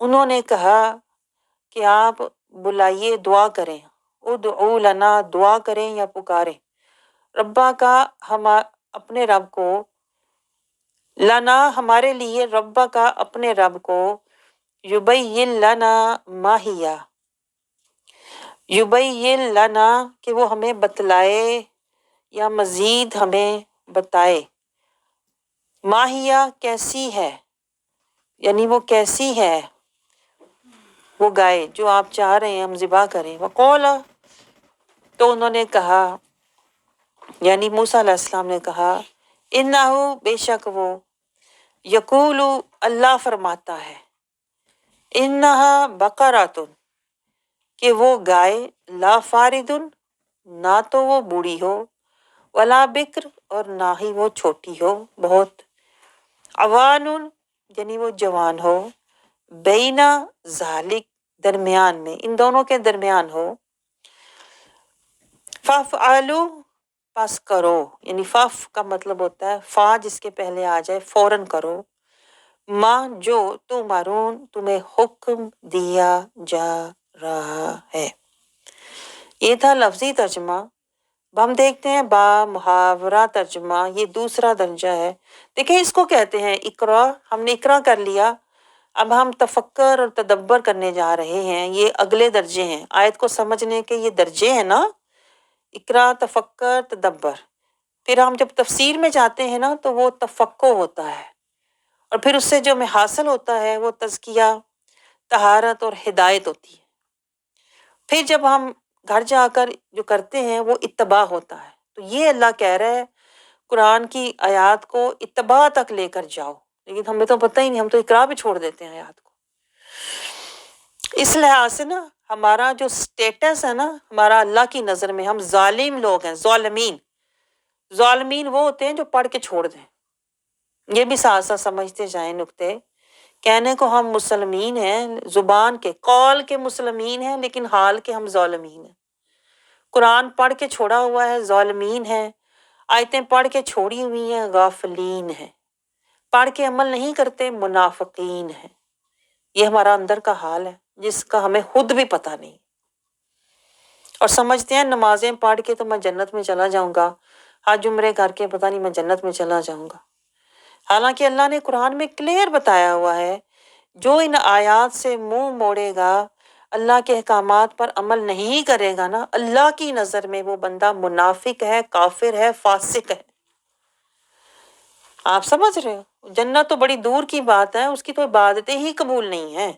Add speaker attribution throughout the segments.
Speaker 1: انہوں نے کہا کہ آپ بلائیے، دعا کریں، ادعو لنا، دعا کریں یا پکاریں، ربا کا، ہم اپنے رب کو، لنا ہمارے لیے، ربا کا اپنے رب کو، یبین لنا ما ہیا، یبین لنا کہ وہ ہمیں بتلائے یا مزید ہمیں بتائے، ما ہیا کیسی ہے، یعنی وہ کیسی ہے وہ گائے جو آپ چاہ رہے ہیں ہم ذبح کریں۔ وقولا، تو انہوں نے کہا، یعنی موسیٰ علیہ السلام نے کہا، انہو، بے شک وہ، یقول، اللہ فرماتا ہے، انہا بقراتن، کہ وہ گائے، لا فاردن، نہ تو وہ بوڑھی ہو، ولا بکر، اور نہ ہی وہ چھوٹی ہو بہت، عوانن، یعنی وہ جوان ہو، بینا ذالک، درمیان میں، ان دونوں کے درمیان ہو، فافعلوا، پس کرو، یعنی فف کا مطلب ہوتا ہے فا جس کے پہلے آ جائے فوراً کرو، ماں جو تمہارون، تمہیں حکم دیا جا رہا ہے۔ یہ تھا لفظی ترجمہ۔ اب ہم دیکھتے ہیں با محاورہ ترجمہ، یہ دوسرا درجہ ہے۔ دیکھیں اس کو کہتے ہیں اقرا، ہم نے اقرا کر لیا، اب ہم تفکر اور تدبر کرنے جا رہے ہیں، یہ اگلے درجے ہیں، آیت کو سمجھنے کے یہ درجے ہیں نا، اقرا، تفکر، تدبر۔ پھر ہم جب تفسیر میں جاتے ہیں نا تو وہ تفقہ ہوتا ہے، اور پھر اس سے جو ہمیں حاصل ہوتا ہے وہ تزکیہ، طہارت اور ہدایت ہوتی ہے۔ پھر جب ہم گھر جا کر جو کرتے ہیں وہ اتباع ہوتا ہے۔ تو یہ اللہ کہہ رہا ہے قرآن کی آیات کو اتباع تک لے کر جاؤ، لیکن ہمیں تو پتہ ہی نہیں، ہم تو اقرا پہ چھوڑ دیتے ہیں آیات کو۔ اس لحاظ سے نا ہمارا جو سٹیٹس ہے نا، ہمارا اللہ کی نظر میں ہم ظالم لوگ ہیں، ظالمین۔ ظالمین وہ ہوتے ہیں جو پڑھ کے چھوڑ دیں۔ یہ بھی ساتھ ساتھ سمجھتے جائیں نکتے، کہنے کو ہم مسلمین ہیں، زبان کے قول کے مسلمین ہیں، لیکن حال کے ہم ظالمین ہیں۔ قرآن پڑھ کے چھوڑا ہوا ہے، ظالمین ہیں، آیتیں پڑھ کے چھوڑی ہوئی ہیں، غافلین ہیں، پڑھ کے عمل نہیں کرتے، منافقین ہیں۔ یہ ہمارا اندر کا حال ہے جس کا ہمیں خود بھی پتہ نہیں، اور سمجھتے ہیں نمازیں پڑھ کے تو میں جنت میں چلا جاؤں گا، حج عمرے کر کے پتہ نہیں میں جنت میں چلا جاؤں گا۔ حالانکہ اللہ نے قرآن میں کلیئر بتایا ہوا ہے، جو ان آیات سے منہ موڑے گا، اللہ کے احکامات پر عمل نہیں کرے گا نا، اللہ کی نظر میں وہ بندہ منافق ہے، کافر ہے، فاسق ہے۔ آپ سمجھ رہے ہو؟ جنت تو بڑی دور کی بات ہے، اس کی تو عبادتیں ہی قبول نہیں ہیں۔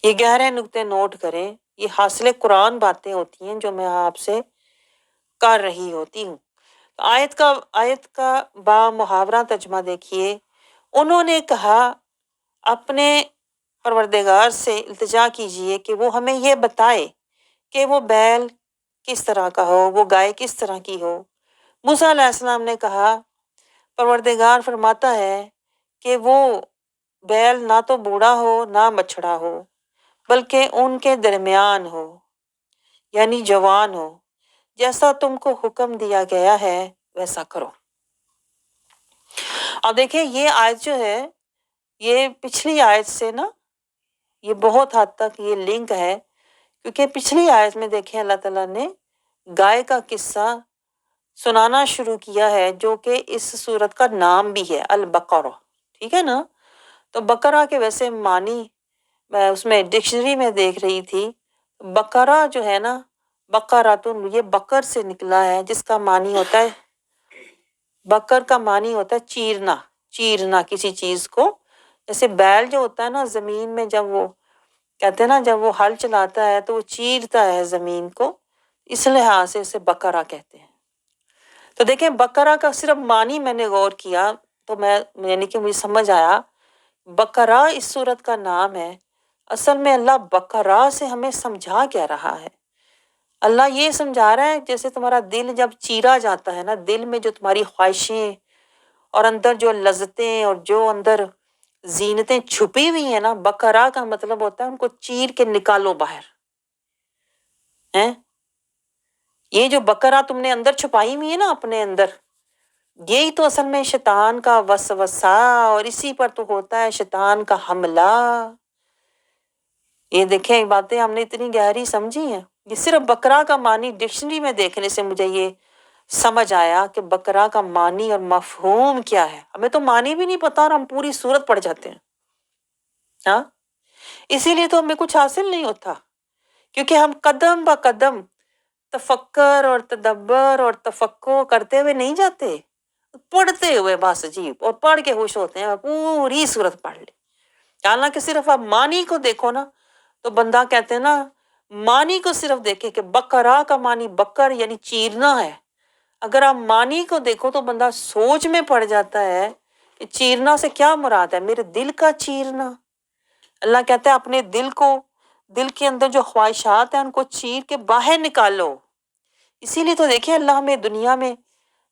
Speaker 1: یہ گہرے نکتے نوٹ کریں، یہ حاصل قرآن باتیں ہوتی ہیں جو میں آپ سے کر رہی ہوتی ہوں۔ آیت کا با محاورہ ترجمہ دیکھیے، انہوں نے کہا اپنے پروردگار سے التجا کیجئے کہ وہ ہمیں یہ بتائے کہ وہ بیل کس طرح کا ہو، وہ گائے کس طرح کی ہو۔ موسیٰ علیہ السلام نے کہا، پروردگار فرماتا ہے کہ وہ بیل نہ تو بوڑھا ہو نہ مچھڑا ہو، بلکہ ان کے درمیان ہو، یعنی جوان ہو، جیسا تم کو حکم دیا گیا ہے ویسا کرو۔ اب دیکھیں یہ آیت جو ہے، یہ پچھلی آیت سے نا یہ بہت حد تک یہ لنک ہے، کیونکہ پچھلی آیت میں دیکھیں اللہ تعالیٰ نے گائے کا قصہ سنانا شروع کیا ہے، جو کہ اس سورت کا نام بھی ہے البقرہ، ٹھیک ہے نا؟ تو بقرہ کے ویسے معنی میں اس میں ڈکشنری میں دیکھ رہی تھی، بقرہ جو ہے نا، بقراتن، یہ بکر سے نکلا ہے، جس کا معنی ہوتا ہے، بکر کا معنی ہوتا ہے چیرنا، چیرنا کسی چیز کو۔ جیسے بیل جو ہوتا ہے نا زمین میں، جب وہ کہتے ہیں نا جب وہ ہل چلاتا ہے تو وہ چیرتا ہے زمین کو، اس لحاظ سے اسے بقرہ کہتے ہیں۔ تو دیکھیں بقرہ کا صرف معنی میں نے غور کیا تو میں یعنی کہ مجھے سمجھ آیا بقرہ اس سورت کا نام ہے۔ اصل میں اللہ بقرہ سے ہمیں سمجھا کیا رہا ہے؟ اللہ یہ سمجھا رہا ہے جیسے تمہارا دل جب چیرا جاتا ہے نا، دل میں جو تمہاری خواہشیں اور اندر جو لذتیں اور جو اندر زینتیں چھپی ہوئی ہیں نا، بقرہ کا مطلب ہوتا ہے ان کو چیر کے نکالو باہر ہیں۔ یہ جو بقرہ تم نے اندر چھپائی ہوئی ہے نا اپنے اندر، یہی تو اصل میں شیطان کا وسوسہ، اور اسی پر تو ہوتا ہے شیطان کا حملہ۔ یہ دیکھیں باتیں ہم نے اتنی گہری سمجھی ہیں۔ یہ صرف بکرا کا معنی ڈکشنری میں دیکھنے سے مجھے یہ سمجھ آیا کہ بکرا کا معنی اور مفہوم کیا ہے۔ ہمیں تو معنی بھی نہیں پتا اور ہم پوری صورت پڑھ جاتے ہیں، ہاں۔ اسی لیے تو ہمیں کچھ حاصل نہیں ہوتا، کیونکہ ہم قدم با قدم تفکر اور تدبر اور تفقع کرتے ہوئے نہیں جاتے، پڑھتے ہوئے بس عجیب، اور پڑھ کے خوش ہوتے ہیں پوری صورت پڑھ لی۔ حالانکہ صرف آپ معنی کو دیکھو نا، تو بندہ کہتے ہیں نا، معنی کو صرف دیکھے کہ بکرا کا معنی بکر یعنی چیرنا ہے۔ اگر آپ معنی کو دیکھو تو بندہ سوچ میں پڑ جاتا ہے کہ چیرنا سے کیا مراد ہے، میرے دل کا چیرنا۔ اللہ کہتا ہے اپنے دل کو، دل کے اندر جو خواہشات ہیں ان کو چیر کے باہر نکالو۔ اسی لیے تو دیکھیں اللہ ہمیں دنیا میں،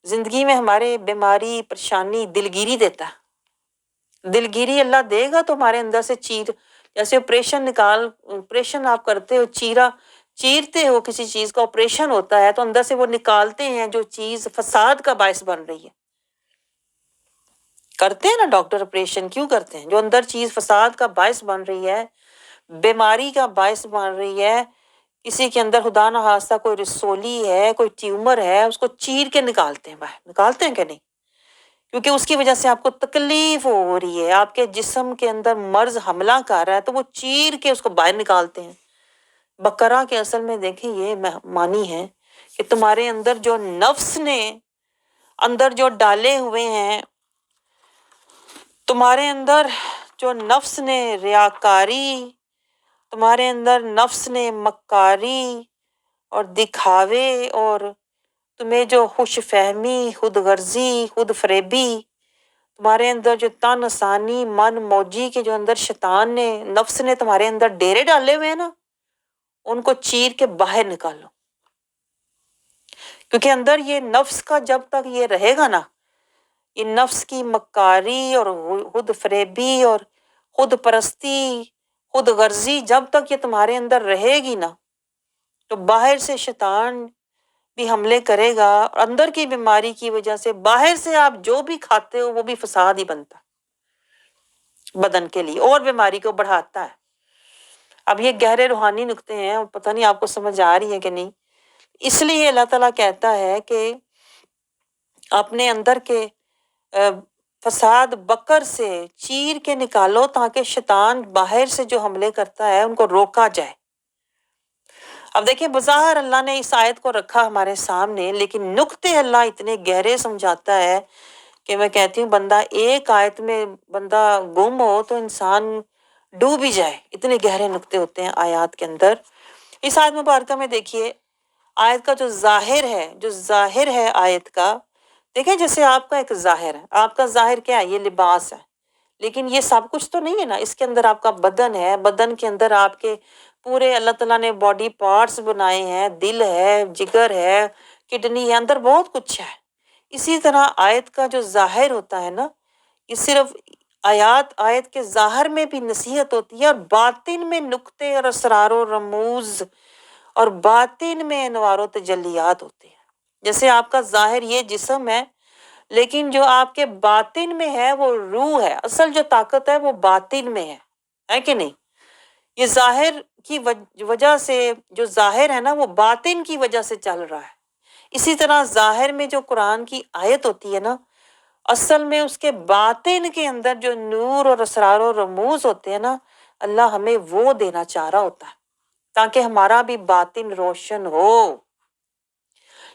Speaker 1: زندگی میں ہمارے بیماری، پریشانی، دلگیری دیتا ہے۔ دلگیری اللہ دے گا تو ہمارے اندر سے جیسے آپریشن آپ کرتے ہو، چیرتے ہو کسی چیز کا، آپریشن ہوتا ہے تو اندر سے وہ نکالتے ہیں جو چیز فساد کا باعث بن رہی ہے۔ کرتے ہیں نا ڈاکٹر، آپریشن کیوں کرتے ہیں؟ جو اندر چیز فساد کا باعث بن رہی ہے، بیماری کا باعث بن رہی ہے، کسی کے اندر خدا نہ خواستہ کوئی رسولی ہے، کوئی ٹیومر ہے، اس کو چیر کے نکالتے ہیں باہر، نکالتے ہیں کہ نہیں؟ کیونکہ اس کی وجہ سے آپ کو تکلیف ہو رہی ہے، آپ کے جسم کے اندر مرض حملہ کر رہا ہے، تو وہ چیر کے اس کو باہر نکالتے ہیں۔ بقرہ کے اصل میں دیکھیں یہ معنی ہے کہ تمہارے اندر جو نفس نے اندر جو ڈالے ہوئے ہیں، تمہارے اندر جو نفس نے ریاکاری، تمہارے اندر نفس نے مکاری اور دکھاوے، اور تمہیں جو خوش فہمی، خود غرضی، خود فریبی، تمہارے اندر جو تن آسانی، من موجی کے جو اندر شیطان نے، نفس نے تمہارے اندر ڈیرے ڈالے ہوئے ہیں نا، ان کو چیر کے باہر نکالو۔ کیونکہ اندر یہ نفس کا جب تک یہ رہے گا نا، یہ نفس کی مکاری اور خود فریبی اور خود پرستی، خود غرضی، جب تک یہ تمہارے اندر رہے گی نا، تو باہر سے شیطان بھی حملے کرے گا، اور اندر کی بیماری کی وجہ سے باہر سے آپ جو بھی کھاتے ہو وہ بھی فساد ہی بنتا ہے بدن کے لیے، اور بیماری کو بڑھاتا ہے۔ اب یہ گہرے روحانی نکتے ہیں، پتہ نہیں آپ کو سمجھ آ رہی ہے کہ نہیں۔ اس لیے اللہ تعالیٰ کہتا ہے کہ اپنے اندر کے فساد بکر سے چیر کے نکالو، تاکہ شیطان باہر سے جو حملے کرتا ہے ان کو روکا جائے۔ اب دیکھیں بظاہر اللہ نے اس آیت کو رکھا ہمارے سامنے، لیکن نکتے اللہ اتنے گہرے سمجھاتا ہے کہ میں کہتی ہوں بندہ ایک آیت میں بندہ گم ہو تو انسان ڈوب ہی جائے، اتنے گہرے نکتے ہوتے ہیں آیات کے اندر۔ اس آیت مبارکہ میں دیکھیے آیت کا جو ظاہر ہے آیت کا، دیکھیں جیسے آپ کا ایک ظاہر ہے، آپ کا ظاہر کیا ہے؟ یہ لباس ہے، لیکن یہ سب کچھ تو نہیں ہے نا، اس کے اندر آپ کا بدن ہے، بدن کے اندر آپ کے پورے اللہ تعالیٰ نے باڈی پارٹس بنائے ہیں، دل ہے، جگر ہے، کڈنی ہے، اندر بہت کچھ ہے۔ اسی طرح آیت کا جو ظاہر ہوتا ہے نا، یہ صرف آیت کے ظاہر میں بھی نصیحت ہوتی ہے، اور باطن میں نکتے اور اسرار و رموز اور باطن میں انوار و تجلیات ہوتے ہیں۔ جیسے آپ کا ظاہر یہ جسم ہے، لیکن جو آپ کے باطن میں ہے وہ روح ہے، اصل جو طاقت ہے وہ باطن میں ہے کہ نہیں؟ یہ ظاہر کی وجہ سے، جو ظاہر ہے نا وہ باطن کی وجہ سے چل رہا ہے۔ اسی طرح ظاہر میں جو قرآن کی آیت ہوتی ہے نا، اصل میں اس کے باطن کے اندر جو نور اور اسرار و رموز ہوتے ہیں نا، اللہ ہمیں وہ دینا چاہ رہا ہوتا ہے تاکہ ہمارا بھی باطن روشن ہو۔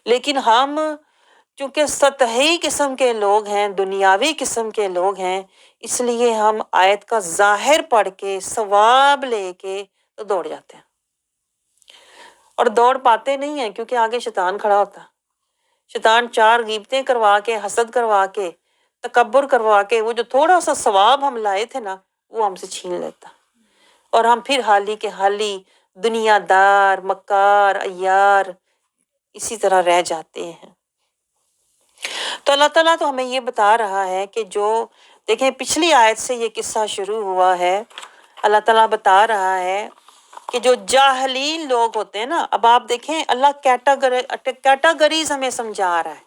Speaker 1: لیکن ہم چونکہ سطحی قسم کے لوگ ہیں، دنیاوی قسم کے لوگ ہیں، اس لیے ہم آیت کا ظاہر پڑھ کے ثواب لے کے تو دوڑ جاتے ہیں، اور دوڑ پاتے نہیں ہیں کیونکہ آگے شیطان کھڑا ہوتا ہے۔ شیطان چار غیبتیں کروا کے، حسد کروا کے، تکبر کروا کے، وہ جو تھوڑا سا ثواب ہم لائے تھے نا وہ ہم سے چھین لیتا، اور ہم پھر حالی کے حالی دنیا دار، مکار، عیار اسی طرح رہ جاتے ہیں۔ تو اللہ تعالیٰ تو ہمیں یہ بتا رہا ہے کہ جو دیکھیں پچھلی آیت سے یہ قصہ شروع ہوا ہے، اللہ تعالیٰ بتا رہا ہے کہ جو جاہلین لوگ ہوتے ہیں نا، اب آپ دیکھیں اللہ کیٹاگریز ہمیں سمجھا رہا ہے،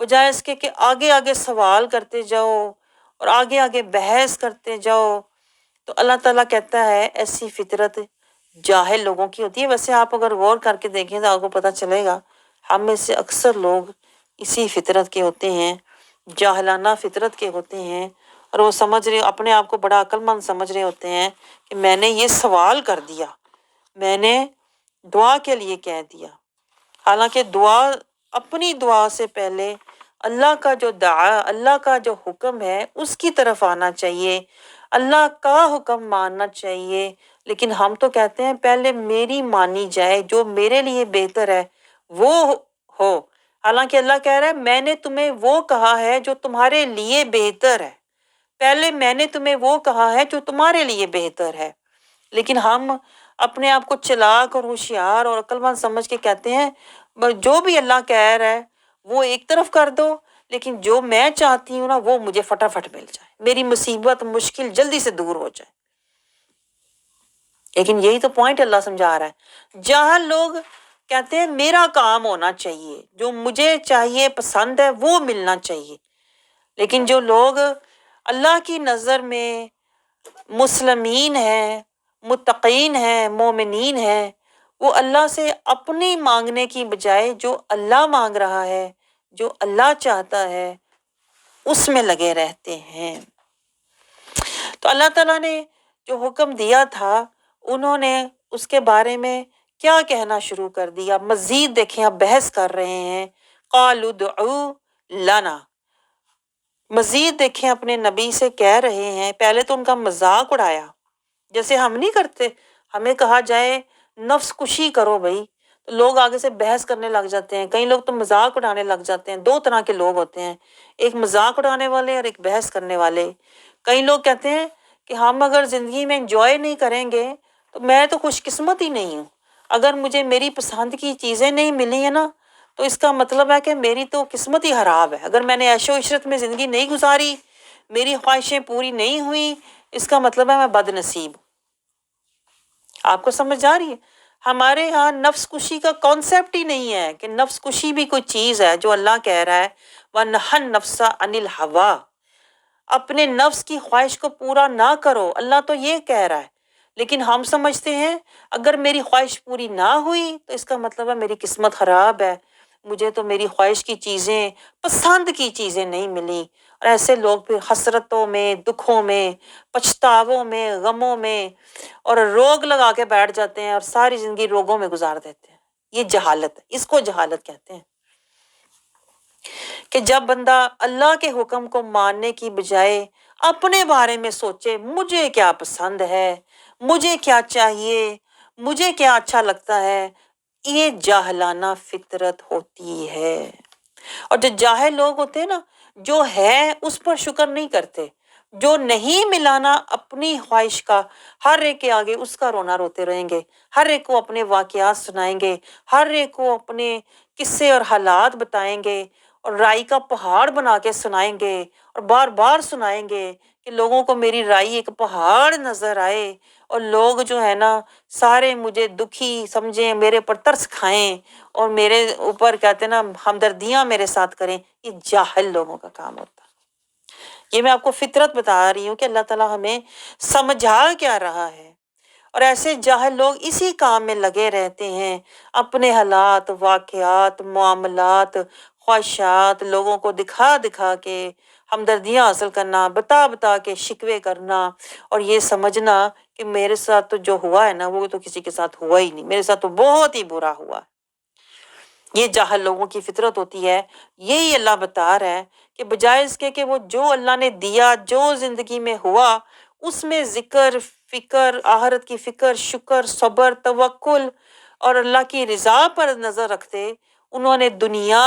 Speaker 1: بجائے اس کے کہ آگے آگے سوال کرتے جاؤ اور آگے آگے بحث کرتے جاؤ، تو اللہ تعالیٰ کہتا ہے ایسی فطرت جاہل لوگوں کی ہوتی ہے۔ ویسے آپ اگر غور کر کے دیکھیں تو آپ کو پتہ چلے گا ہم میں سے اکثر لوگ اسی فطرت کے ہوتے ہیں، جاہلانہ فطرت کے ہوتے ہیں، اور وہ سمجھ رہے، اپنے آپ کو بڑا عقل مند سمجھ رہے ہوتے ہیں کہ میں نے یہ سوال کر دیا، میں نے دعا کے لیے کہہ دیا۔ حالانکہ دعا، اپنی دعا سے پہلے اللہ کا جو دعا، اللہ کا جو حکم ہے اس کی طرف آنا چاہیے، اللہ کا حکم ماننا چاہیے۔ لیکن ہم تو کہتے ہیں پہلے میری مانی جائے، جو میرے لیے بہتر ہے وہ ہو۔ حالانکہ اللہ کہہ رہا ہے میں نے تمہیں وہ کہا ہے جو تمہارے لیے بہتر ہے، پہلے میں نے تمہیں وہ کہا ہے جو تمہارے لیے بہتر ہے۔ لیکن ہم اپنے آپ کو چلاک اور ہوشیار اور عقل مند سمجھ کے کہتے ہیں جو بھی اللہ کہہ رہا ہے وہ ایک طرف کر دو، لیکن جو میں چاہتی ہوں نا وہ مجھے فٹافٹ مل جائے، میری مصیبت مشکل جلدی سے دور ہو جائے۔ لیکن یہی تو پوائنٹ اللہ سمجھا رہا ہے۔ جہاں لوگ کہتے ہیں میرا کام ہونا چاہیے، جو مجھے چاہیے پسند ہے وہ ملنا چاہیے، لیکن جو لوگ اللہ کی نظر میں مسلمین ہیں، متقین ہیں، مومنین ہیں، وہ اللہ سے اپنی مانگنے کی بجائے جو اللہ مانگ رہا ہے، جو اللہ چاہتا ہے اس میں لگے رہتے ہیں۔ تو اللہ تعالیٰ نے جو حکم دیا تھا انہوں نے اس کے بارے میں کیا کہنا شروع کر دیا، مزید دیکھیں اب بحث کر رہے ہیں۔ قالوا ادعوا لنا، مزید دیکھیں اپنے نبی سے کہہ رہے ہیں، پہلے تو ان کا مذاق اڑایا، جیسے ہم نہیں کرتے، ہمیں کہا جائے نفس کشی کرو بھائی تو لوگ آگے سے بحث کرنے لگ جاتے ہیں، کئی لوگ تو مذاق اڑانے لگ جاتے ہیں۔ دو طرح کے لوگ ہوتے ہیں، ایک مذاق اڑانے والے اور ایک بحث کرنے والے۔ کئی لوگ کہتے ہیں کہ ہم اگر زندگی میں انجوائے نہیں کریں گے تو میں تو خوش قسمت ہی نہیں ہوں، اگر مجھے میری پسند کی چیزیں نہیں ملی ہیں نا تو اس کا مطلب ہے کہ میری تو قسمت ہی خراب ہے، اگر میں نے عیش و عشرت میں زندگی نہیں گزاری، میری خواہشیں پوری نہیں ہوئی، اس کا مطلب ہے میں بد نصیب ہوں۔ آپ کو سمجھ آ رہی ہے؟ ہمارے ہاں نفس کشی کا کانسیپٹ ہی نہیں ہے کہ نفس کشی بھی کوئی چیز ہے، جو اللہ کہہ رہا ہے وَنَحَ النَّفْسَ عَنِ الْهَوَىٰ، اپنے نفس کی خواہش کو پورا نہ کرو، اللہ تو یہ کہہ رہا ہے۔ لیکن ہم سمجھتے ہیں اگر میری خواہش پوری نہ ہوئی تو اس کا مطلب ہے میری قسمت خراب ہے، مجھے تو میری خواہش کی چیزیں، پسند کی چیزیں نہیں ملی، اور ایسے لوگ پھر حسرتوں میں، دکھوں میں، پچھتاووں میں، غموں میں اور روگ لگا کے بیٹھ جاتے ہیں اور ساری زندگی روگوں میں گزار دیتے ہیں۔ یہ جہالت ہے، اس کو جہالت کہتے ہیں کہ جب بندہ اللہ کے حکم کو ماننے کی بجائے اپنے بارے میں سوچے مجھے کیا پسند ہے، مجھے کیا چاہیے، مجھے کیا اچھا لگتا ہے، یہ جاہلانہ فطرت ہوتی ہے۔ اور جو جاہل لوگ ہوتے ہیں نا، جو ہے اس پر شکر نہیں کرتے، جو نہیں ملانا اپنی خواہش کا، ہر ایک کے آگے اس کا رونا روتے رہیں گے، ہر ایک کو اپنے واقعات سنائیں گے، ہر ایک کو اپنے قصے اور حالات بتائیں گے اور رائی کا پہاڑ بنا کے سنائیں گے اور بار بار سنائیں گے کہ لوگوں کو میری رائی ایک پہاڑ نظر آئے اور لوگ جو ہے نا سارے مجھے دکھی سمجھیں، میرے پر ترس کھائیں اور میرے اوپر کہتے ہیں نا ہمدردیاں میرے ساتھ کریں۔ یہ جاہل لوگوں کا کام ہوتا ہے۔ یہ میں آپ کو فطرت بتا رہی ہوں کہ اللہ تعالیٰ ہمیں سمجھا کیا رہا ہے، اور ایسے جاہل لوگ اسی کام میں لگے رہتے ہیں، اپنے حالات، واقعات، معاملات، خواہشات لوگوں کو دکھا دکھا کے ہمدردیاں حاصل کرنا، بتا بتا کے شکوے کرنا، اور یہ سمجھنا کہ میرے ساتھ تو جو ہوا ہے نا وہ تو کسی کے ساتھ ہوا ہی نہیں، میرے ساتھ تو بہت ہی برا ہوا ہے۔ یہ جاہل لوگوں کی فطرت ہوتی ہے۔ یہی اللہ بتا رہا ہے کہ بجائے اس کے کہ وہ جو اللہ نے دیا، جو زندگی میں ہوا، اس میں ذکر، فکر، آخرت کی فکر، شکر، صبر، توکل اور اللہ کی رضا پر نظر رکھتے، انہوں نے دنیا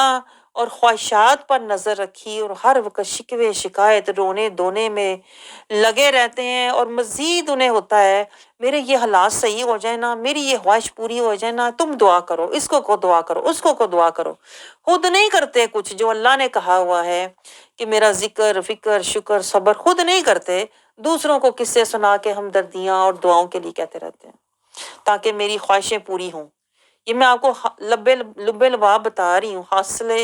Speaker 1: اور خواہشات پر نظر رکھی اور ہر وقت شکوے شکایت رونے دھونے میں لگے رہتے ہیں، اور مزید انہیں ہوتا ہے میرے یہ حالات صحیح ہو جائے نا، میری یہ خواہش پوری ہو جائے نا، تم دعا کرو، اس کو دعا کرو، اس کو دعا کرو۔ خود نہیں کرتے کچھ جو اللہ نے کہا ہوا ہے کہ میرا ذکر، فکر، شکر، صبر، خود نہیں کرتے، دوسروں کو قصے سنا کے ہمدردیاں اور دعاؤں کے لیے کہتے رہتے ہیں تاکہ میری خواہشیں پوری ہوں۔ یہ میں آپ کو لبے لباب بتا رہی ہوں، حاصلے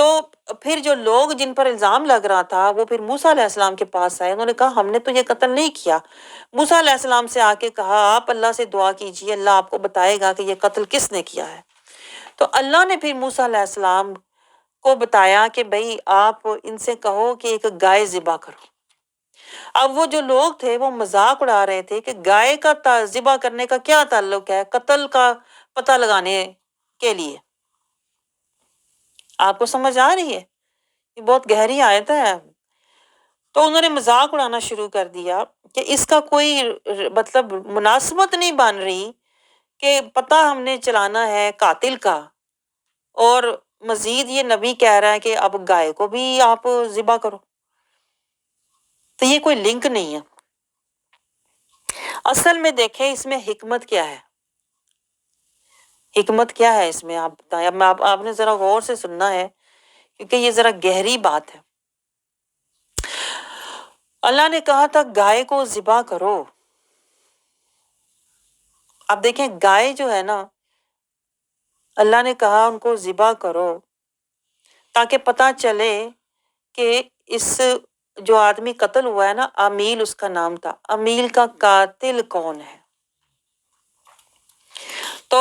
Speaker 1: تو پھر جو لوگ جن پر الزام لگ رہا تھا وہ پھر موسیٰ علیہ السلام کے پاس آئے، انہوں نے کہا ہم نے تو یہ قتل نہیں کیا۔ موسیٰ علیہ السلام سے آ کے کہا آپ اللہ سے دعا کیجیے، اللہ آپ کو بتائے گا کہ یہ قتل کس نے کیا ہے۔ تو اللہ نے پھر موسیٰ علیہ السلام کو بتایا کہ بھئی آپ ان سے کہو کہ ایک گائے ذبح کرو۔ اب وہ جو لوگ تھے وہ مذاق اڑا رہے تھے کہ گائے کا ذبح کرنے کا کیا تعلق ہے قتل کا پتہ لگانے کے لیے۔ آپ کو سمجھ آ رہی ہے؟ یہ بہت گہری آیت ہے۔ تو انہوں نے مذاق اڑانا شروع کر دیا کہ اس کا کوئی مطلب مناسبت نہیں بن رہی کہ پتہ ہم نے چلانا ہے قاتل کا، اور مزید یہ نبی کہہ رہا ہے کہ اب گائے کو بھی آپ ذبح کرو، تو یہ کوئی لنک نہیں ہے۔ اصل میں دیکھیں اس میں حکمت کیا ہے، حکمت کیا ہے اس میں آپ بتائیں۔ اب آپ نے ذرا غور سے سننا ہے کیونکہ یہ ذرا گہری بات ہے۔ اللہ نے کہا تھا گائے کو ذبح کرو۔ اب دیکھیں گائے جو ہے نا، اللہ نے کہا ان کو ذبح کرو تاکہ پتہ چلے کہ اس جو آدمی قتل ہوا ہے نا، امیل اس کا نام تھا، امیل کا قاتل کون ہے۔ تو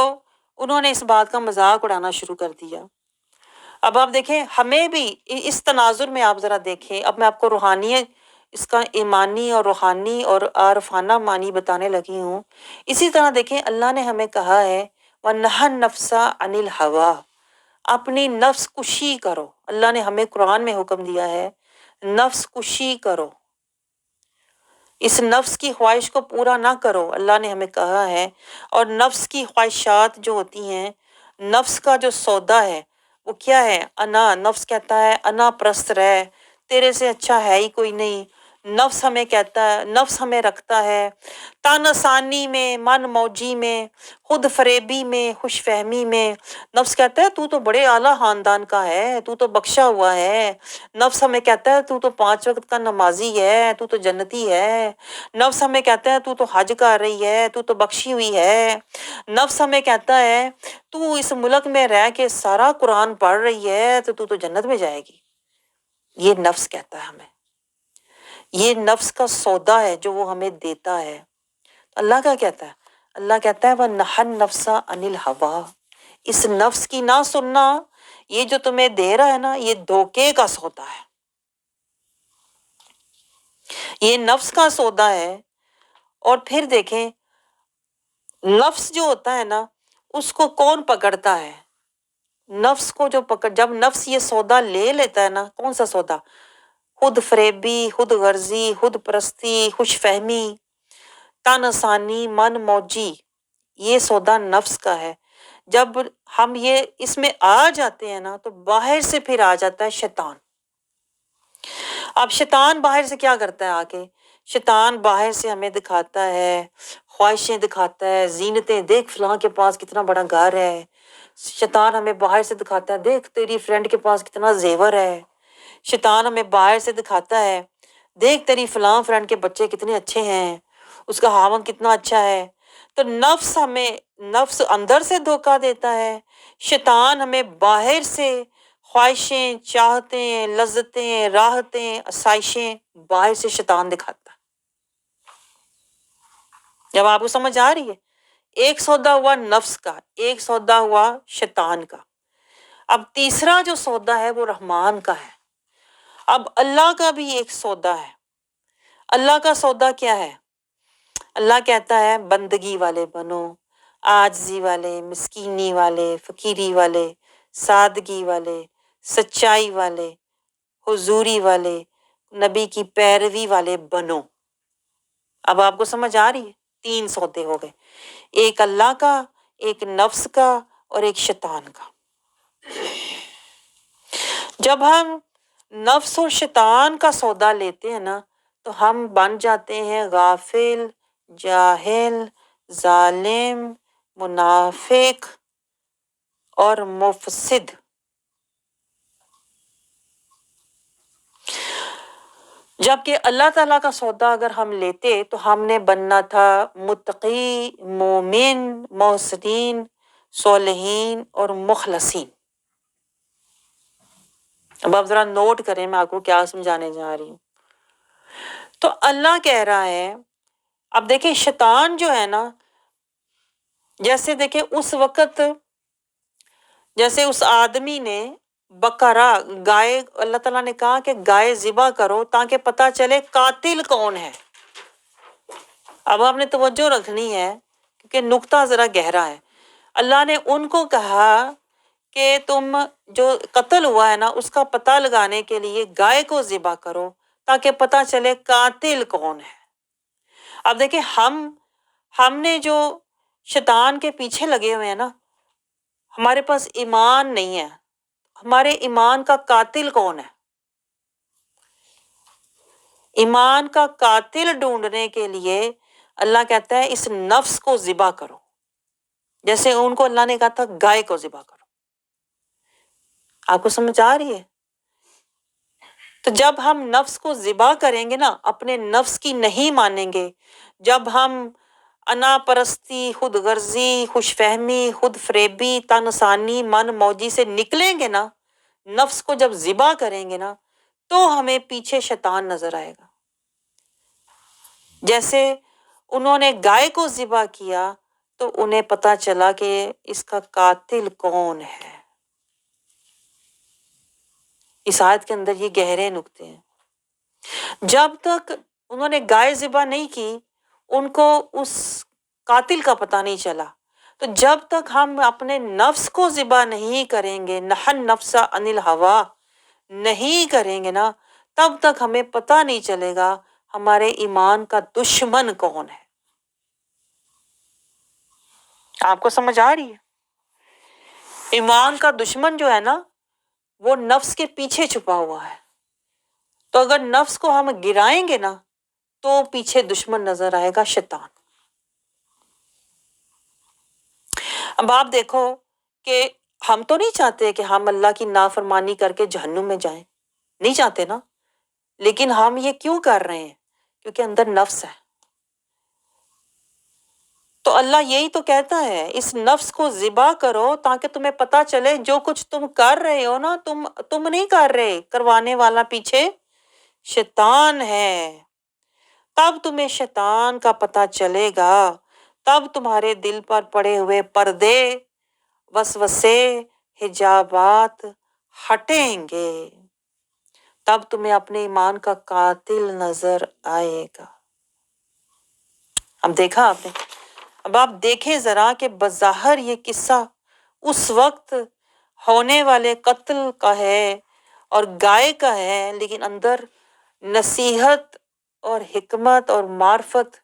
Speaker 1: انہوں نے اس بات کا مذاق اڑانا شروع کر دیا۔ اب آپ دیکھیں ہمیں بھی اس تناظر میں آپ ذرا دیکھیں، اب میں آپ کو روحانیت اس کا ایمانی اور روحانی اور عارفانہ معنی بتانے لگی ہوں۔ اسی طرح دیکھیں اللہ نے ہمیں کہا ہے وَنَهَا النَّفْسَ عَنِ الْهَوَىٰ، اپنی نفس کشی کرو۔ اللہ نے ہمیں قرآن میں حکم دیا ہے نفس کشی کرو، اس نفس کی خواہش کو پورا نہ کرو، اللہ نے ہمیں کہا ہے۔ اور نفس کی خواہشات جو ہوتی ہیں، نفس کا جو سودا ہے وہ کیا ہے؟ انا، نفس کہتا ہے انا پرست رہ، تیرے سے اچھا ہے ہی کوئی نہیں۔ نفس ہمیں کہتا ہے، نفس ہمیں رکھتا ہے تن آسانی میں، من موجی میں، خود فریبی میں، خوش فہمی میں۔ نفس کہتا ہے تو تو بڑے اعلیٰ خاندان کا ہے، تو تو بخشا ہوا ہے۔ نفس ہمیں کہتا ہے تو 5 وقت کا نمازی ہے، تو جنتی ہے۔ نفس ہمیں کہتا ہے تو حج کر رہی ہے، تو بخشی ہوئی ہے۔ نفس ہمیں کہتا ہے تو اس ملک میں رہ کے سارا قرآن پڑھ رہی ہے، تو جنت میں جائے گی۔ یہ نفس کہتا ہے ہمیں، یہ نفس کا سودا ہے جو وہ ہمیں دیتا ہے۔ اللہ کا کہتا ہے، اللہ کہتا ہے وَنَهَا النَّفْسَ عَنِ الْهَوَىٰ، اس نفس کی نہ سننا، یہ جو تمہیں دے رہا ہے نا یہ دھوکے کا سودا ہے، یہ نفس کا سودا ہے۔ اور پھر دیکھیں نفس جو ہوتا ہے نا اس کو کون پکڑتا ہے؟ نفس کو جو جب نفس یہ سودا لے لیتا ہے نا، کون سا سودا؟ خود فریبی، خود غرضی، خود پرستی، خوش فہمی، تن آسانی، من موجی، یہ سودا نفس کا ہے۔ جب ہم یہ اس میں آ جاتے ہیں نا تو باہر سے پھر آ جاتا ہے شیطان۔ اب شیطان باہر سے کیا کرتا ہے؟ آ کے شیطان باہر سے ہمیں دکھاتا ہے خواہشیں، دکھاتا ہے زینتیں، دیکھ فلاں کے پاس کتنا بڑا گھر ہے۔ شیطان ہمیں باہر سے دکھاتا ہے دیکھ تیری فرینڈ کے پاس کتنا زیور ہے۔ شیطان ہمیں باہر سے دکھاتا ہے دیکھ تیری فلاں فرینڈ کے بچے کتنے اچھے ہیں، اس کا خاوند کتنا اچھا ہے۔ تو نفس اندر سے دھوکہ دیتا ہے، شیطان ہمیں باہر سے خواہشیں، چاہتیں، لذتیں، راحتیں، آسائشیں باہر سے شیطان دکھاتا ہے۔ جب آپ کو سمجھ آ رہی ہے، ایک سودا ہوا نفس کا، ایک سودا ہوا شیطان کا۔ اب تیسرا جو سودا ہے وہ رحمان کا ہے۔ اب اللہ کا بھی ایک سودا ہے۔ اللہ کا سودا کیا ہے؟ اللہ کہتا ہے بندگی والے بنو، عاجزی والے، مسکینی والے، فقیری والے، سادگی والے، سچائی والے، حضوری والے، نبی کی پیروی والے بنو۔ اب آپ کو سمجھ آ رہی ہے؟ 3 سودے ہو گئے، ایک اللہ کا، ایک نفس کا اور ایک شیطان کا۔ جب ہم نفس اور شیطان کا سودا لیتے ہیں نا تو ہم بن جاتے ہیں غافل، جاہل، ظالم، منافق اور مفسد۔ جبکہ اللہ تعالیٰ کا سودا اگر ہم لیتے تو ہم نے بننا تھا متقی، مومن، محسنین، صالحین اور مخلصین۔ اب آپ ذرا نوٹ کریں میں آپ کو کیا سمجھانے جا رہی ہوں. تو اللہ کہہ رہا ہے، اب دیکھیں شیطان جو ہے نا، جیسے دیکھیں اس وقت جیسے اس آدمی نے بکرا گائے، اللہ تعالیٰ نے کہا کہ گائے ذبح کرو تاکہ پتہ چلے قاتل کون ہے. اب آپ نے توجہ رکھنی ہے کیونکہ نقطہ ذرا گہرا ہے. اللہ نے ان کو کہا کہ تم جو قتل ہوا ہے نا اس کا پتہ لگانے کے لیے گائے کو ذبح کرو تاکہ پتہ چلے قاتل کون ہے. اب دیکھیں ہم نے جو شیطان کے پیچھے لگے ہوئے ہیں نا، ہمارے پاس ایمان نہیں ہے. ہمارے ایمان کا قاتل کون ہے؟ ایمان کا قاتل ڈھونڈنے کے لیے اللہ کہتا ہے اس نفس کو ذبح کرو، جیسے ان کو اللہ نے کہا تھا گائے کو ذبح کرو. آپ کو سمجھ آ رہی ہے؟ تو جب ہم نفس کو ذبح کریں گے نا، اپنے نفس کی نہیں مانیں گے، جب ہم انا پرستی، خود غرضی، خوش فہمی، خود فریبی، تنسانی، من موجی سے نکلیں گے نا، نفس کو جب ذبح کریں گے نا تو ہمیں پیچھے شیطان نظر آئے گا. جیسے انہوں نے گائے کو ذبح کیا تو انہیں پتا چلا کہ اس کا قاتل کون ہے. اس آیت کے اندر یہ گہرے نکتے ہیں. جب تک انہوں نے گائے ذبح نہیں کی ان کو اس قاتل کا پتہ نہیں چلا. تو جب تک ہم اپنے نفس کو ذبح نہیں کریں گے، نحن نفس عن الہوا نہیں کریں گے نا، تب تک ہمیں پتہ نہیں چلے گا ہمارے ایمان کا دشمن کون ہے. آپ کو سمجھ آ رہی ہے؟ ایمان کا دشمن جو ہے نا وہ نفس کے پیچھے چھپا ہوا ہے. تو اگر نفس کو ہم گرائیں گے نا تو پیچھے دشمن نظر آئے گا، شیطان. اب آپ دیکھو کہ ہم تو نہیں چاہتے کہ ہم اللہ کی نافرمانی کر کے جہنم میں جائیں، نہیں چاہتے نا، لیکن ہم یہ کیوں کر رہے ہیں؟ کیونکہ اندر نفس ہے. تو اللہ یہی تو کہتا ہے اس نفس کو ذبح کرو تاکہ تمہیں پتہ چلے جو کچھ تم کر رہے ہو نا تم نہیں کر رہے، کروانے والا پیچھے شیطان ہے. تب تمہیں شیطان کا پتہ چلے گا، تب تمہارے دل پر پڑے ہوئے پردے، وسوسے، حجابات ہٹیں گے، تب تمہیں اپنے ایمان کا قاتل نظر آئے گا. اب دیکھا آپ نے، اب آپ دیکھیں ذرا کہ بظاہر یہ قصہ اس وقت ہونے والے قتل کا ہے اور گائے کا ہے، لیکن اندر نصیحت اور حکمت اور معرفت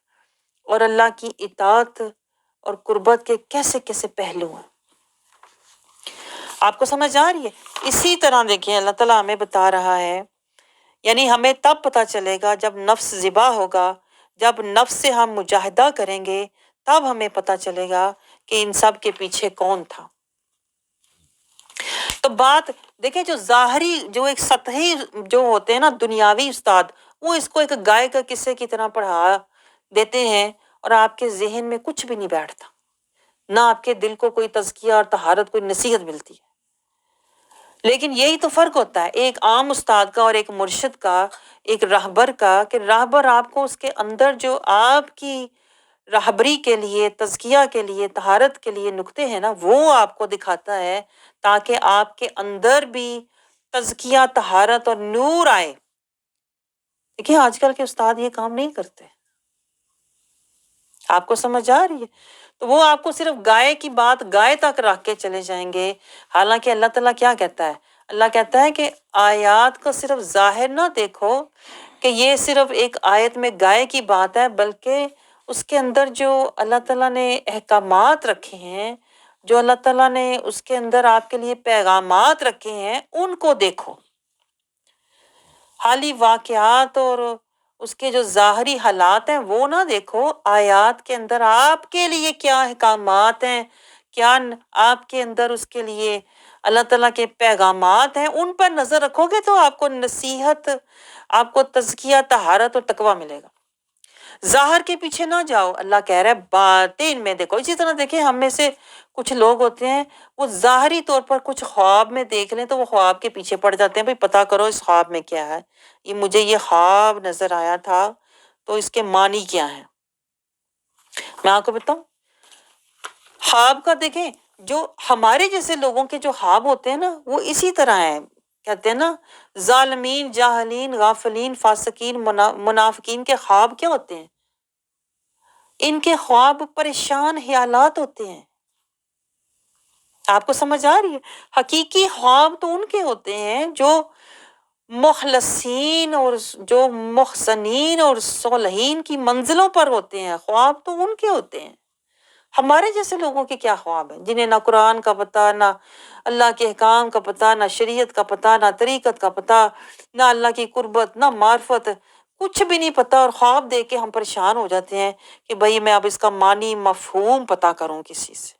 Speaker 1: اور اللہ کی اطاعت اور قربت کے کیسے کیسے پہلو ہیں. آپ کو سمجھ آ رہی ہے؟ اسی طرح دیکھیں اللہ تعالیٰ ہمیں بتا رہا ہے، یعنی ہمیں تب پتہ چلے گا جب نفس ذبح ہوگا، جب نفس سے ہم مجاہدہ کریں گے تب ہمیں پتہ چلے گا کہ ان سب کے پیچھے کون تھا. تو بات دیکھیں، جو ظاہری جو ایک سطحی جو ہوتے ہیں نا دنیاوی استاد، وہ اس کو ایک گائے کا قصے کی طرح پڑھا دیتے ہیں اور آپ کے ذہن میں کچھ بھی نہیں بیٹھتا، نہ آپ کے دل کو کوئی تزکیہ اور طہارت، کوئی نصیحت ملتی ہے. لیکن یہی تو فرق ہوتا ہے ایک عام استاد کا اور ایک مرشد کا، ایک راہبر کا، کہ راہبر آپ کو اس کے اندر جو آپ کی راہبری کے لیے، تزکیہ کے لیے، طہارت کے لیے نکتے ہیں نا وہ آپ کو دکھاتا ہے تاکہ آپ کے اندر بھی تزکیہ، طہارت اور نور آئے. دیکھیں آج کل کے استاد یہ کام نہیں کرتے. آپ کو سمجھ آ رہی ہے؟ تو وہ آپ کو صرف گائے کی بات گائے تک رکھ کے چلے جائیں گے، حالانکہ اللہ تعالیٰ کیا کہتا ہے؟ اللہ کہتا ہے کہ آیات کو صرف ظاہر نہ دیکھو کہ یہ صرف ایک آیت میں گائے کی بات ہے، بلکہ اس کے اندر جو اللہ تعالیٰ نے احکامات رکھے ہیں، جو اللہ تعالیٰ نے اس کے اندر آپ کے لیے پیغامات رکھے ہیں ان کو دیکھو. حالی واقعات اور اس کے جو ظاہری حالات ہیں وہ نہ دیکھو، آیات کے اندر آپ کے لیے کیا احکامات ہیں، کیا آپ کے اندر اس کے لیے اللہ تعالیٰ کے پیغامات ہیں، ان پر نظر رکھو گے تو آپ کو نصیحت، آپ کو تزکیہ، طہارت اور تقویٰ ملے گا. ظاہر کے پیچھے نہ جاؤ، اللہ کہہ رہا ہے باطن میں دیکھو۔ اسی طرح دیکھیں ہم میں سے کچھ لوگ ہوتے ہیں وہ ظاہری طور پر کچھ خواب میں دیکھ لیں تو وہ خواب کے پیچھے پڑ جاتے ہیں، بھئی پتہ کرو اس خواب میں کیا ہے، یہ مجھے یہ خواب نظر آیا تھا تو اس کے معنی کیا ہے۔ میں آپ کو بتاؤں خواب کا، دیکھیں جو ہمارے جیسے لوگوں کے جو خواب ہوتے ہیں نا وہ اسی طرح ہیں، کہتے ہیں نا ظالمین، جاہلین، غافلین، فاسقین، منافقین کے خواب کیا ہوتے ہیں؟ ان کے خواب پریشان خیالات ہوتے ہیں۔ آپ کو سمجھ آ رہی ہے؟ حقیقی خواب تو ان کے ہوتے ہیں جو مخلصین اور جو محسنین اور صالحین کی منزلوں پر ہوتے ہیں، خواب تو ان کے ہوتے ہیں۔ ہمارے جیسے لوگوں کے کیا خواب ہیں جنہیں نہ قرآن کا پتہ، نہ اللہ کے احکام کا پتہ، نہ شریعت کا پتہ، نہ طریقت کا پتہ، نہ اللہ کی قربت، نہ معرفت، کچھ بھی نہیں پتہ، اور خواب دیکھ کے ہم پریشان ہو جاتے ہیں کہ بھئی میں اب اس کا معنی مفہوم پتہ کروں کسی سے۔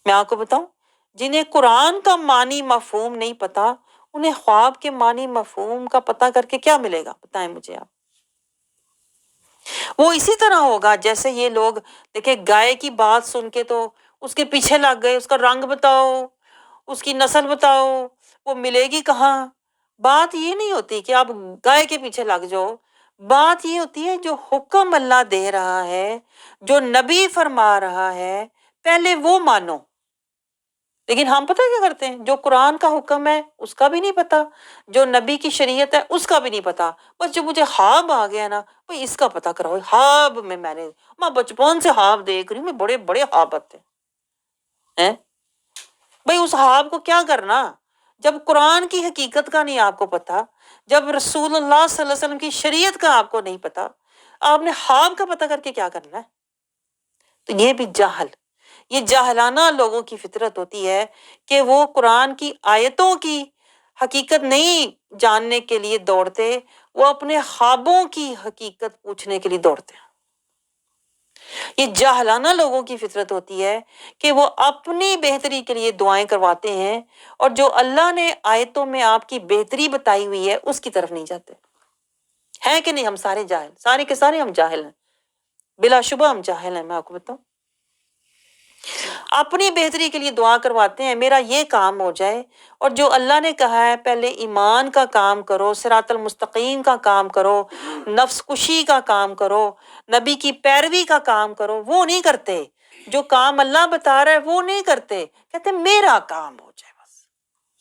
Speaker 1: میں آپ کو بتاؤں جنہیں قرآن کا معنی مفہوم نہیں پتہ، انہیں خواب کے معنی مفہوم کا پتہ کر کے کیا ملے گا؟ بتائیں مجھے آپ۔ وہ اسی طرح ہوگا جیسے یہ لوگ دیکھیں گائے کی بات سن کے تو اس کے پیچھے لگ گئے، اس کا رنگ بتاؤ، اس کی نسل بتاؤ، وہ ملے گی کہاں۔ بات یہ نہیں ہوتی کہ آپ گائے کے پیچھے لگ جاؤ، بات یہ ہوتی ہے جو حکم اللہ دے رہا ہے، جو نبی فرما رہا ہے، پہلے وہ مانو۔ لیکن ہم پتہ کیا کرتے ہیں، جو قرآن کا حکم ہے اس کا بھی نہیں پتا، جو نبی کی شریعت ہے اس کا بھی نہیں پتا، بس جو مجھے خواب آ گیا نا بھئی اس کا پتہ کراؤ۔ خواب میں بچپن سے خواب دیکھ رہی ہوں، میں بڑے بڑے خواب آتے ہیں۔ بھئی اس خواب کو کیا کرنا جب قرآن کی حقیقت کا نہیں آپ کو پتا، جب رسول اللہ صلی اللہ علیہ وسلم کی شریعت کا آپ کو نہیں پتا، آپ نے خواب کا پتہ کر کے کیا کرنا ہے؟ تو یہ بھی یہ جاہلانہ لوگوں کی فطرت ہوتی ہے کہ وہ قرآن کی آیتوں کی حقیقت نہیں جاننے کے لیے دوڑتے، وہ اپنے خوابوں کی حقیقت پوچھنے کے لیے دوڑتے ہیں۔ یہ جاہلانہ لوگوں کی فطرت ہوتی ہے کہ وہ اپنی بہتری کے لیے دعائیں کرواتے ہیں، اور جو اللہ نے آیتوں میں آپ کی بہتری بتائی ہوئی ہے اس کی طرف نہیں جاتے ہیں۔ کہ نہیں؟ ہم سارے جاہل، سارے کے سارے ہم جاہل ہیں، بلا شبہ ہم جاہل ہیں۔ میں آپ کو بتاؤں اپنی بہتری کے لیے دعا کرواتے ہیں میرا یہ کام ہو جائے، اور جو اللہ نے کہا ہے پہلے ایمان کا کام کرو، صراط المستقیم کا کام کرو، نفس کشی کا کام کرو، نبی کی پیروی کا کام کرو، وہ نہیں کرتے۔ جو کام اللہ بتا رہا ہے وہ نہیں کرتے، کہتے میرا کام ہو جائے بس۔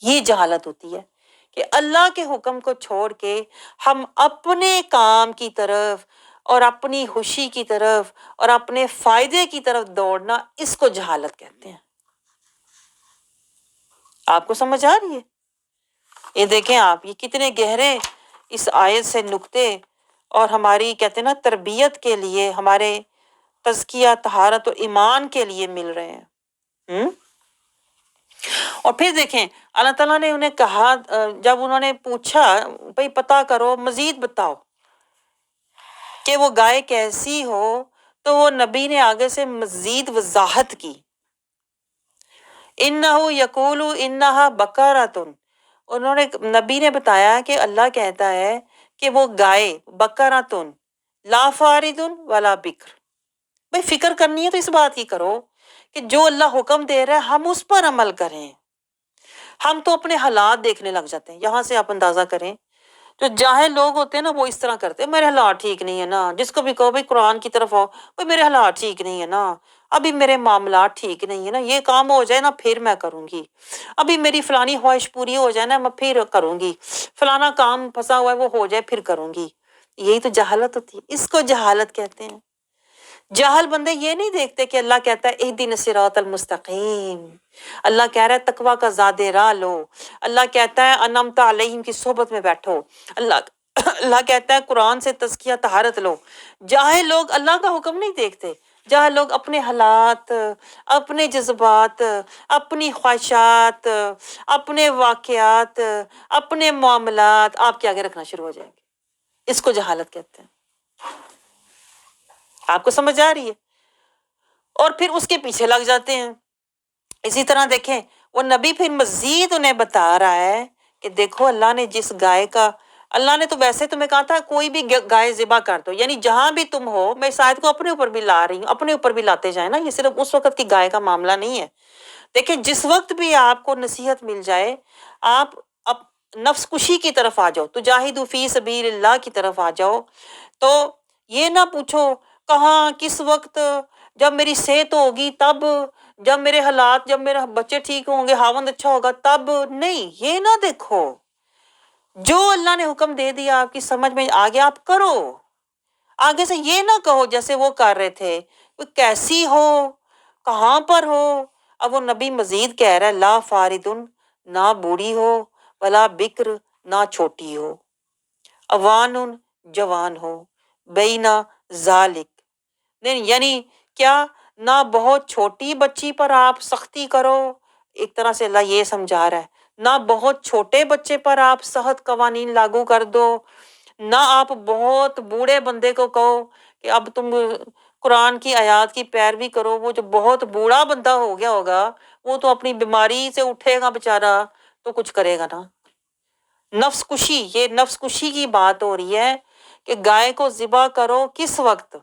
Speaker 1: یہ جہالت ہوتی ہے کہ اللہ کے حکم کو چھوڑ کے ہم اپنے کام کی طرف اور اپنی خوشی کی طرف اور اپنے فائدے کی طرف دوڑنا، اس کو جہالت کہتے ہیں۔ آپ کو سمجھ آ رہی ہے؟ یہ دیکھیں آپ، یہ کتنے گہرے اس آیت سے نکتے اور ہماری کہتے ہیں نا تربیت کے لیے، ہمارے تزکیہ، طہارت اور ایمان کے لیے مل رہے ہیں۔ اور پھر دیکھیں اللہ تعالیٰ نے انہیں کہا، جب انہوں نے پوچھا بھئی پتہ کرو، مزید بتاؤ کہ وہ گائے کیسی ہو، تو وہ نبی نے آگے سے مزید وضاحت کی۔ اِنَّهُ يَقُولُ إِنَّهَا بَقَرَةٌ، انہوں نے نبی نے بتایا کہ اللہ کہتا ہے کہ وہ گائے بقرۃ لا فارض ولا بکر۔ بھئی فکر کرنی ہے تو اس بات کی کرو کہ جو اللہ حکم دے رہا ہے ہم اس پر عمل کریں۔ ہم تو اپنے حالات دیکھنے لگ جاتے ہیں۔ یہاں سے آپ اندازہ کریں، جو جاہل لوگ ہوتے ہیں نا وہ اس طرح کرتے ہیں، میرے حالات ٹھیک نہیں ہے نا، جس کو بھی کہو بھئی قرآن کی طرف آؤ، بھئی میرے حالات ٹھیک نہیں ہے نا، ابھی میرے معاملات ٹھیک نہیں ہے نا، یہ کام ہو جائے نا پھر میں کروں گی، ابھی میری فلانی خواہش پوری ہو جائے نا میں پھر کروں گی، فلانا کام پھنسا ہوا ہے وہ ہو جائے پھر کروں گی۔ یہی تو جہالت ہوتی ہے، اس کو جہالت کہتے ہیں۔ جاہل بندے یہ نہیں دیکھتے کہ اللہ کہتا ہے اہدنا الصراط المستقیم، اللہ کہہ رہا ہے تقویٰ کا زاد راہ لو، اللہ کہتا ہے انعمت علیہم کی صحبت میں بیٹھو، اللہ کہتا ہے قرآن سے تزکیہ طہارت لو۔ جاہل لوگ اللہ کا حکم نہیں دیکھتے، جاہل لوگ اپنے حالات، اپنے جذبات، اپنی خواہشات، اپنے واقعات، اپنے معاملات آپ کے آگے رکھنا شروع ہو جائیں گے۔ اس کو جہالت کہتے ہیں۔ آپ کو سمجھ آ رہی ہے؟ اور پھر اس کے پیچھے لگ جاتے ہیں۔ اسی طرح دیکھیں وہ نبی پھر مزید انہیں بتا رہا ہے کہ دیکھو اللہ نے جس گائے کا اللہ نے تو ویسے تمہیں کہا تھا کوئی بھی گائے ذبح کر دو، یعنی جہاں بھی تم ہو، میں اس آیت کو اپنے اوپر بھی لا رہی ہوں، اپنے اوپر بھی لاتے جائیں نا، یہ صرف اس وقت کی گائے کا معاملہ نہیں ہے۔ دیکھیں جس وقت بھی آپ کو نصیحت مل جائے، آپ نفس کشی کی طرف آ جاؤ، تجاہدوا فی سبیل اللہ کی طرف آ جاؤ، تو یہ نہ پوچھو کہاں کس وقت، جب میری صحت ہوگی تب، جب میرے حالات، جب میرے بچے ٹھیک ہوں گے، خاوند اچھا ہوگا تب، نہیں، یہ نہ دیکھو، جو اللہ نے حکم دے دیا آپ کی سمجھ میں آ گیا آپ کرو، آگے سے یہ نہ کہو جیسے وہ کر رہے تھے کیسی ہو، کہاں پر ہو۔ اب وہ نبی مزید کہہ رہا ہے لا فاردن، نہ بوڑھی ہو، ولا بکر، نہ چھوٹی ہو، اوان، جوان ہو، بینا ذالک، نہیں یعنی کیا، نہ بہت چھوٹی بچی پر آپ سختی کرو، ایک طرح سے اللہ یہ سمجھا رہا ہے، نہ بہت چھوٹے بچے پر آپ سخت قوانین لاگو کر دو، نہ آپ بہت بوڑھے بندے کو کہو کہ اب تم قرآن کی آیات کی پیروی کرو، وہ جو بہت بوڑھا بندہ ہو گیا ہوگا وہ تو اپنی بیماری سے اٹھے گا بیچارہ تو کچھ کرے گا نا۔ نفس کشی، یہ نفس کشی کی بات ہو رہی ہے کہ گائے کو ذبح کرو کس وقت،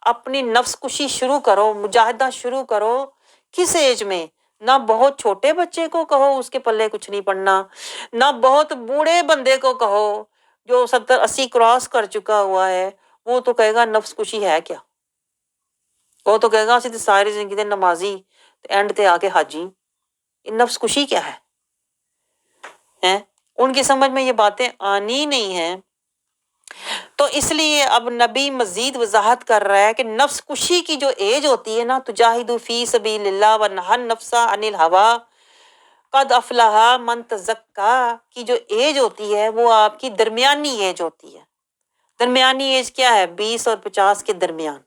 Speaker 1: اپنی نفس کشی شروع کرو، مجاہدہ شروع کرو کس ایج میں، نہ بہت چھوٹے بچے کو کہو اس کے پلے کچھ نہیں پڑنا، نہ بہت بوڑھے بندے کو کہو جو 70-80 کراس کر چکا ہوا ہے، وہ تو کہے گا نفس کشی ہے کیا، وہ تو کہے گا اسی تے ساری زندگی تے نمازی اینڈ تے آ کے حاجی، یہ نفس کشی کیا ہے؟ ان کی سمجھ میں یہ باتیں آنی نہیں ہیں۔ تو اس لیے اب نبی مزید وضاحت کر رہا ہے کہ نفس کشی کی جو ایج ہوتی ہے نا، تجاہدوا فی سبیل اللہ ونہی النفس عن الہوی قد افلح من تزکا کی جو ایج ہوتی ہے وہ آپ کی درمیانی ایج ہوتی ہے۔ درمیانی ایج کیا ہے؟ 20 اور 50 کے درمیان۔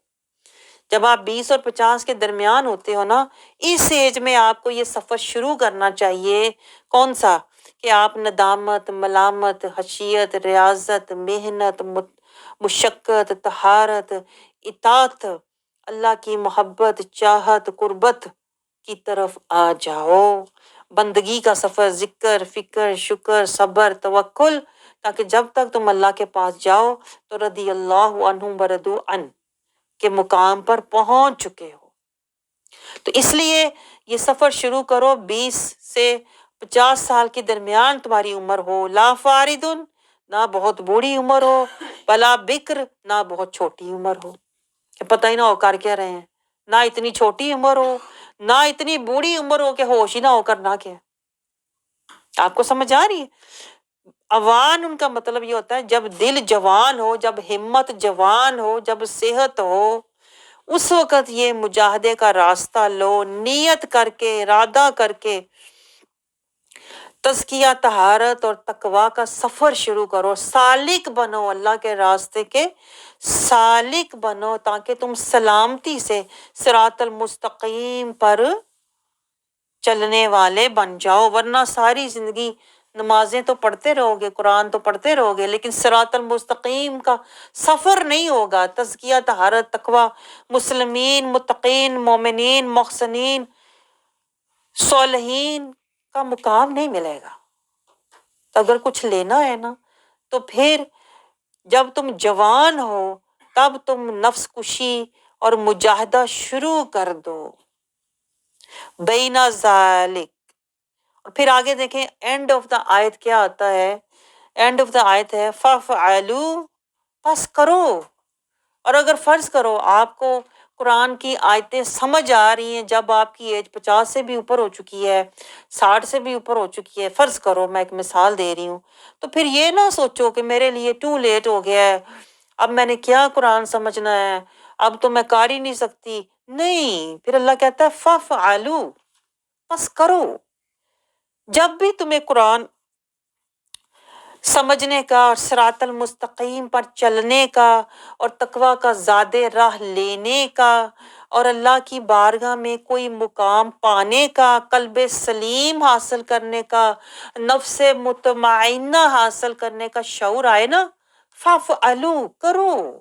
Speaker 1: جب آپ 20 اور 50 کے درمیان ہوتے ہو نا، اس ایج میں آپ کو یہ سفر شروع کرنا چاہیے۔ کون سا؟ کہ آپ ندامت، ملامت، حشیت، ریاضت، محنت، مشقت، طہارت، اطاعت، اللہ کی محبت، چاہت، قربت کی طرف آ جاؤ۔ بندگی کا سفر، ذکر، فکر، شکر، صبر، توکل، تاکہ جب تک تم اللہ کے پاس جاؤ تو رضی اللہ عنہم ورضوا عنہ کے مقام پر پہنچ چکے ہو۔ تو اس لیے یہ سفر شروع کرو 20 سے 50 سال کے درمیان تمہاری عمر ہو، لا فاردن، نہ بہت بوڑھی عمر ہو، بلا بکر، نہ بہت چھوٹی عمر ہو کہ پتہ ہی نہ ہو کر کیا رہے ہیں، نہ اتنی چھوٹی عمر ہو نہ اتنی بوڑھی عمر ہو کہ ہوش ہی نہ ہو کر نہ کیا۔ آپ کو سمجھ آ رہی ہے؟ اوان ان کا مطلب یہ ہوتا ہے جب دل جوان ہو، جب ہمت جوان ہو، جب صحت ہو، اس وقت یہ مجاہدے کا راستہ لو، نیت کر کے، ارادہ کر کے تزکیہ، طہارت اور تقویٰ کا سفر شروع کرو، سالک بنو، اللہ کے راستے کے سالک بنو، تاکہ تم سلامتی سے صراط المستقیم پر چلنے والے بن جاؤ، ورنہ ساری زندگی نمازیں تو پڑھتے رہو گے، قرآن تو پڑھتے رہو گے، لیکن صراط المستقیم کا سفر نہیں ہوگا، تزکیہ، طہارت، تقویٰ، مسلمین، متقین، مومنین، محسنین، صالحین کا مقام نہیں ملے گا۔ تو اگر کچھ لینا ہے نا تو پھر جب تم جوان ہو تب تم نفس کشی اور مجاہدہ شروع کر دو، بینا ذالک۔ اور پھر آگے دیکھیں اینڈ آف دا آیت کیا آتا ہے؟ اینڈ آف دا آیت ہے فَافْعَلُوا، پس کرو۔ اور اگر فرض کرو آپ کو قرآن کی آیتیں سمجھ آ رہی ہیں جب آپ کی ایج 50 سے بھی اوپر ہو چکی ہے، 60 سے بھی اوپر ہو چکی ہے، فرض کرو، میں ایک مثال دے رہی ہوں، تو پھر یہ نہ سوچو کہ میرے لیے ٹو لیٹ ہو گیا ہے، اب میں نے کیا قرآن سمجھنا ہے، اب تو میں کر ہی نہیں سکتی۔ نہیں، پھر اللہ کہتا ہے فَافْعَلُوا، پس کرو۔ جب بھی تمہیں قرآن سمجھنے کا اور صراط المستقیم پر چلنے کا اور تقویٰ کا زادِ راہ لینے کا اور اللہ کی بارگاہ میں کوئی مقام پانے کا، قلب سلیم حاصل کرنے کا، نفس مطمئنہ حاصل کرنے کا شعور آئے نا، فَافْعَلُوا، کرو۔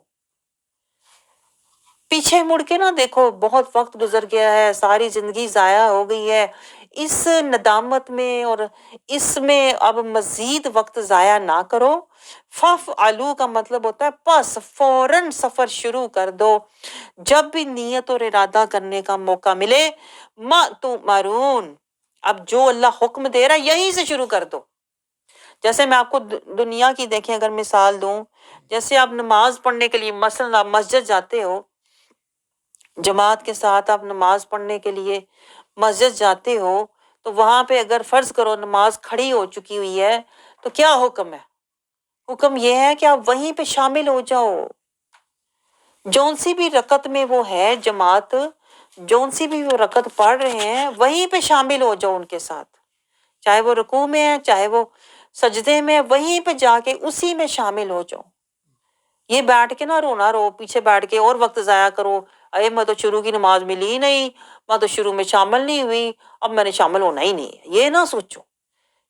Speaker 1: پیچھے مڑ کے نہ دیکھو، بہت وقت گزر گیا ہے، ساری زندگی ضائع ہو گئی ہے، اس ندامت میں اور اس میں اب مزید وقت ضائع نہ کرو۔ فَافْعَلُوا کا مطلب ہوتا ہے پس فوراً سفر شروع کر دو، جب بھی نیت اور ارادہ کرنے کا موقع ملے۔ مَا تُؤْمَرُونَ، اب جو اللہ حکم دے رہا ہے یہیں سے شروع کر دو۔ جیسے میں آپ کو دنیا کی دیکھیں اگر مثال دوں، جیسے آپ نماز پڑھنے کے لیے مثلاً آپ مسجد جاتے ہو، جماعت کے ساتھ آپ نماز پڑھنے کے لیے مسجد جاتے ہو، تو وہاں پہ اگر فرض کرو نماز کھڑی ہو چکی ہوئی ہے تو کیا حکم ہے؟ حکم یہ ہے کہ آپ وہیں پہ شامل ہو جاؤ، جون سی بھی رکعت میں وہ ہے جماعت، جون سی بھی وہ رکعت پڑھ رہے ہیں وہیں پہ شامل ہو جاؤ ان کے ساتھ، چاہے وہ رکوع میں ہے چاہے وہ سجدے میں، وہیں پہ جا کے اسی میں شامل ہو جاؤ۔ یہ بیٹھ کے نہ رونا رو پیچھے بیٹھ کے اور وقت ضائع کرو، اے میں تو شروع کی نماز ملی ہی نہیں، میں تو شروع میں شامل نہیں ہوئی، اب میں نے شامل ہونا ہی نہیں ہے، یہ نہ سوچو۔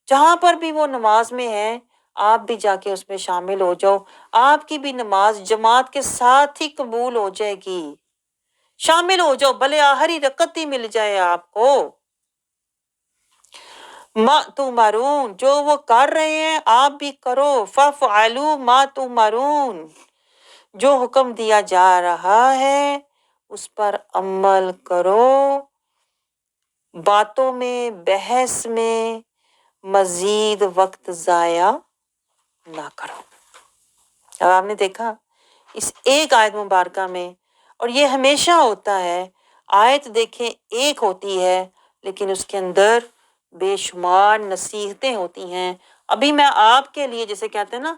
Speaker 1: جہاں پر بھی وہ نماز میں ہے آپ بھی جا کے اس میں شامل ہو جاؤ، آپ کی بھی نماز جماعت کے ساتھ ہی قبول ہو جائے گی۔ شامل ہو جاؤ، بھلے آخری رکعت ہی مل جائے آپ کو۔ مَا تُؤْمَرُونَ، جو وہ کر رہے ہیں آپ بھی کرو۔ فَافْعَلُوا مَا تُؤْمَرُونَ، جو حکم دیا جا رہا ہے اس پر عمل کرو، باتوں میں بحث میں مزید وقت ضائع نہ کرو۔ اب آپ نے دیکھا اس ایک آیت مبارکہ میں، اور یہ ہمیشہ ہوتا ہے، آیت دیکھیں ایک ہوتی ہے لیکن اس کے اندر بے شمار نصیحتیں ہوتی ہیں۔ ابھی میں آپ کے لیے جیسے کہتے ہیں نا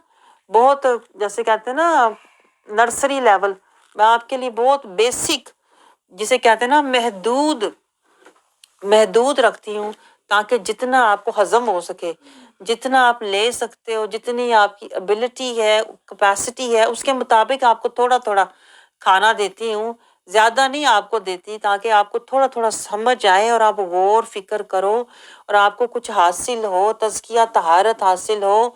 Speaker 1: بہت، جیسے کہتے ہیں نا نرسری لیول، میں آپ کے لیے بہت بیسک جسے کہتے ہیں نا محدود رکھتی ہوں، تاکہ جتنا آپ کو ہضم ہو سکے، جتنا آپ لے سکتے ہو، جتنی آپ کی ابیلٹی ہے کیپیسٹی ہے اس کے مطابق آپ کو تھوڑا تھوڑا کھانا دیتی ہوں، زیادہ نہیں آپ کو دیتی، تاکہ آپ کو تھوڑا تھوڑا سمجھ آئے اور آپ غور فکر کرو اور آپ کو کچھ حاصل ہو، تزکیہ طہارت حاصل ہو،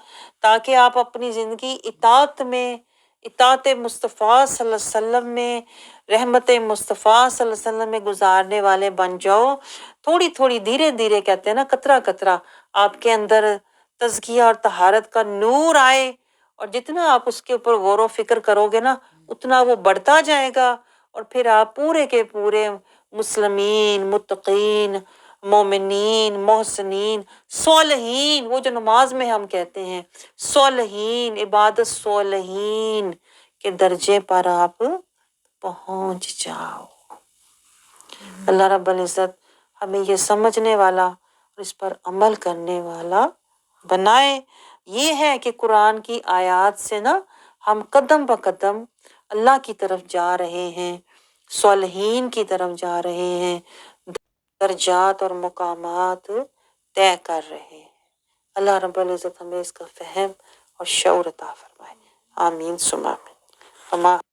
Speaker 1: تاکہ آپ اپنی زندگی اطاعت مصطفیٰ صلی اللہ علیہ وسلم میں، رحمت مصطفیٰ صلی اللہ علیہ وسلم میں گزارنے والے بن جاؤ۔ تھوڑی تھوڑی دھیرے دھیرے کہتے ہیں نا قطرہ قطرہ آپ کے اندر تزکیہ اور طہارت کا نور آئے، اور جتنا آپ اس کے اوپر غور و فکر کرو گے نا اتنا وہ بڑھتا جائے گا، اور پھر آپ پورے کے پورے مسلمین، متقین، مومنین، محسنین، صالحین، وہ جو نماز میں ہم کہتے ہیں صالحین، عبادت صالحین کے درجے پر آپ پہنچ جاؤ۔ اللہ رب العزت ہمیں یہ سمجھنے والا اور اس پر عمل کرنے والا بنائے۔ یہ ہے کہ قرآن کی آیات سے نا ہم قدم بہ قدم اللہ کی طرف جا رہے ہیں، صالحین کی طرف جا رہے ہیں، درجات اور مقامات طے کر رہے ہیں۔ اللہ رب العزت ہمیں اس کا فہم اور شعور عطا فرمائے، آمین ثم آمین۔